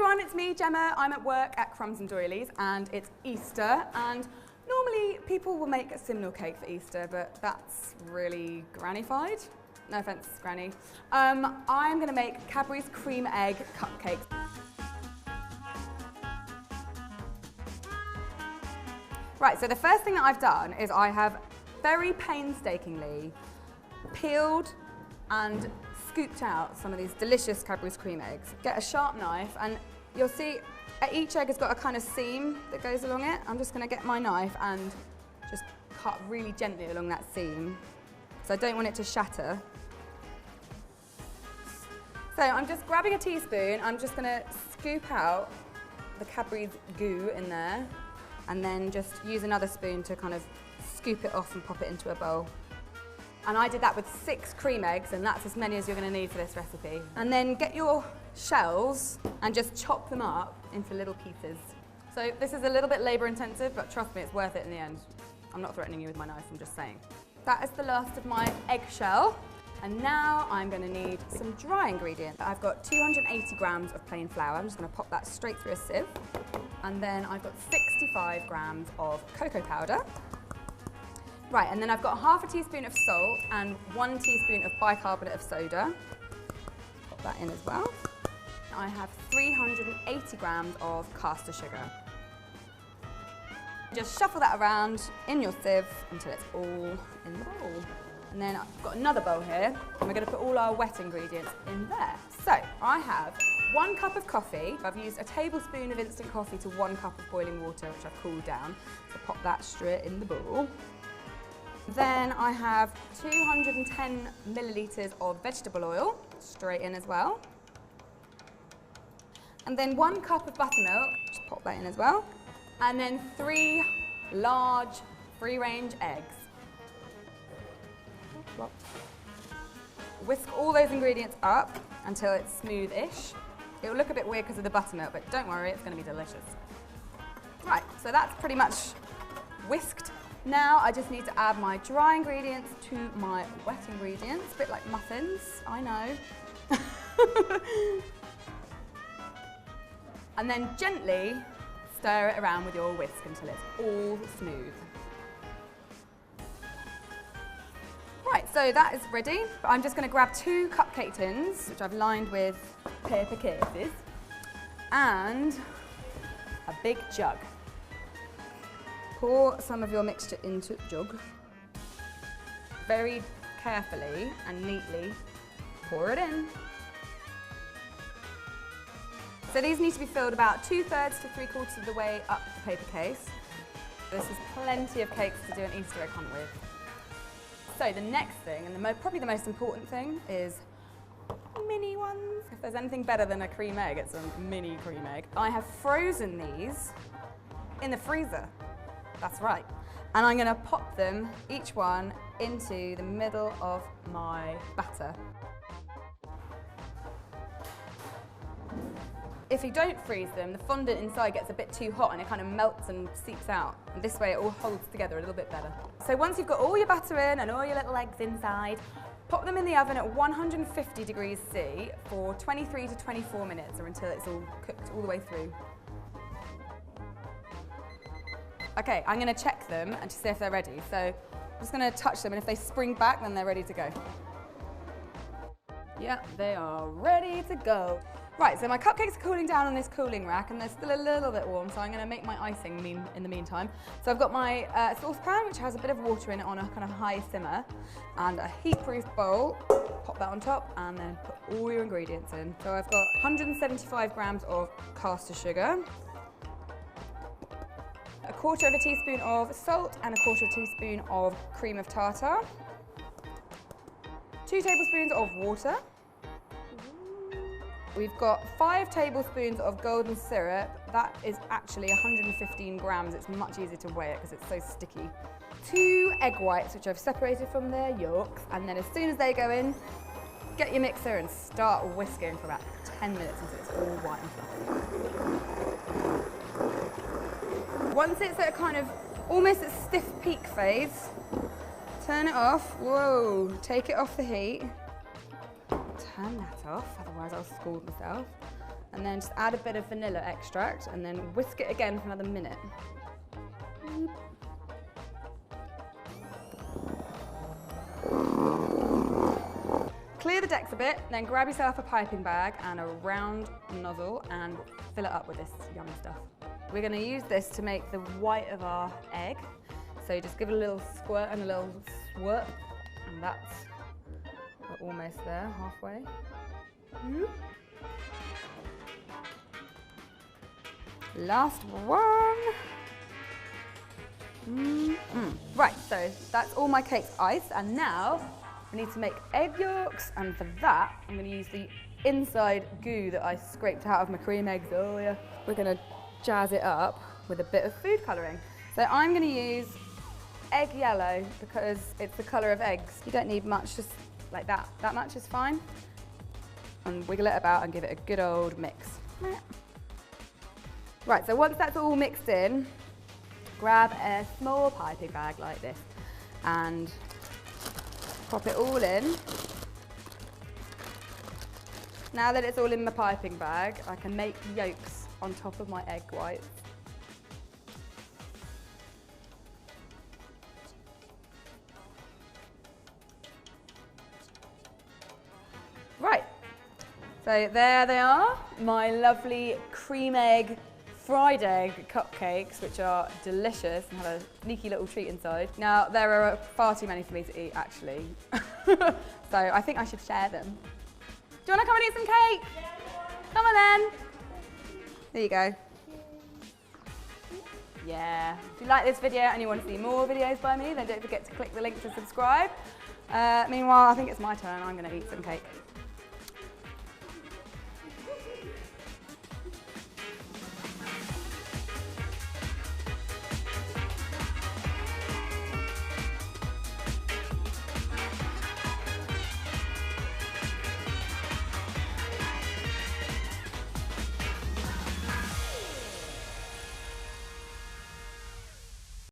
everyone, it's me, Jemma. I'm at work at Crumbs and Doilies and it's Easter, and normally people will make a simnel cake for Easter, but that's really granny-fied. No offence, Granny. I'm going to make Cadbury's cream egg cupcakes. Right, so the first thing that I've done is I have very painstakingly peeled and scooped out some of these delicious Cadbury's cream eggs. Get a sharp knife and you'll see each egg has got a kind of seam that goes along it. I'm just going to get my knife and just cut really gently along that seam. So I don't want it to shatter. So I'm just grabbing a teaspoon, I'm just going to scoop out the Cadbury's goo in there and then just use another spoon to kind of scoop it off and pop it into a bowl. And I did that with 6 cream eggs, and that's as many as you're going to need for this recipe. And then get your shells and just chop them up into little pieces. So this is a little bit labour intensive, but trust me, it's worth it in the end. I'm not threatening you with my knife, I'm just saying. That is the last of my eggshell. And now I'm going to need some dry ingredients. I've got 280 grams of plain flour. I'm just going to pop that straight through a sieve. And then I've got 65 grams of cocoa powder. Right, and then I've got half a teaspoon of salt and 1 teaspoon of bicarbonate of soda. Pop that in as well. I have 380 grams of caster sugar. Just shuffle that around in your sieve until it's all in the bowl. And then I've got another bowl here, and we're going to put all our wet ingredients in there. So I have 1 cup of coffee. I've used a tablespoon of instant coffee to 1 cup of boiling water, which I've cooled down. So pop that straight in the bowl. Then I have 210 millilitres of vegetable oil, straight in as well. And then 1 cup of buttermilk, just pop that in as well. And then 3 large free-range eggs. Whisk all those ingredients up until it's smooth-ish. It will look a bit weird because of the buttermilk, but don't worry, it's going to be delicious. Right, so that's pretty much whisked. Now I just need to add my dry ingredients to my wet ingredients, a bit like muffins, I know. And then gently stir it around with your whisk until it's all smooth. Right, so that is ready. I'm just going to grab 2 cupcake tins, which I've lined with paper cases, and a big jug. Pour some of your mixture into the jug. Very carefully and neatly pour it in. So these need to be filled about 2/3 to 3/4 of the way up the paper case. This is plenty of cakes to do an Easter egg hunt with. So the next thing, and probably the most important thing, is mini ones. If there's anything better than a cream egg, it's a mini cream egg. I have frozen these in the freezer. That's right. And I'm going to pop them, each one, into the middle of my batter. If you don't freeze them, the fondant inside gets a bit too hot and it kind of melts and seeps out. And this way it all holds together a little bit better. So once you've got all your batter in and all your little eggs inside, pop them in the oven at 150 degrees C for 23 to 24 minutes or until it's all cooked all the way through. Okay, I'm going to check them and to see if they're ready. So I'm just going to touch them, and if they spring back, then they're ready to go. Yeah, they are ready to go. Right, so my cupcakes are cooling down on this cooling rack, and they're still a little bit warm, so I'm going to make my icing in the meantime. So I've got my saucepan, which has a bit of water in it on a kind of high simmer, and a heat-proof bowl. Pop that on top, and then put all your ingredients in. So I've got 175 grams of caster sugar, 1/4 teaspoon of salt, and 1/4 teaspoon of cream of tartar, 2 tablespoons of water. We've got 5 tablespoons of golden syrup. That is actually 115 grams. It's much easier to weigh it because it's so sticky. 2 egg whites, which I've separated from their yolks. And then as soon as they go in, get your mixer and start whisking for about 10 minutes until it's all white and fluffy. Once it's at a kind of almost a stiff peak phase, turn it off. Whoa, take it off the heat. Turn that off, otherwise I'll scald myself. And then just add a bit of vanilla extract and then whisk it again for another minute. Clear the decks a bit, then grab yourself a piping bag and a round nozzle and fill it up with this yummy stuff. We're going to use this to make the white of our egg. So just give it a little squirt and a little swirl, and that's, we're almost there, halfway. Last one. Right, so that's all my cakes iced, and now we need to make egg yolks, and for that I'm going to use the inside goo that I scraped out of my cream eggs earlier. We're going to jazz it up with a bit of food colouring. So I'm going to use egg yellow because it's the colour of eggs. You don't need much, just like that. That much is fine. And wiggle it about and give it a good old mix. Right, so once that's all mixed in, grab a small piping bag like this and pop it all in. Now that it's all in the piping bag, I can make yolks on top of my egg whites. Right, so there they are, my lovely cream egg, fried egg cupcakes, which are delicious and have a sneaky little treat inside. Now, there are far too many for me to eat, actually. So I think I should share them. Do you want to come and eat some cake? Come on then. There you go. Yeah. If you like this video and you want to see more videos by me, then don't forget to click the link to subscribe. Meanwhile, I think it's my turn. I'm going to eat some cake.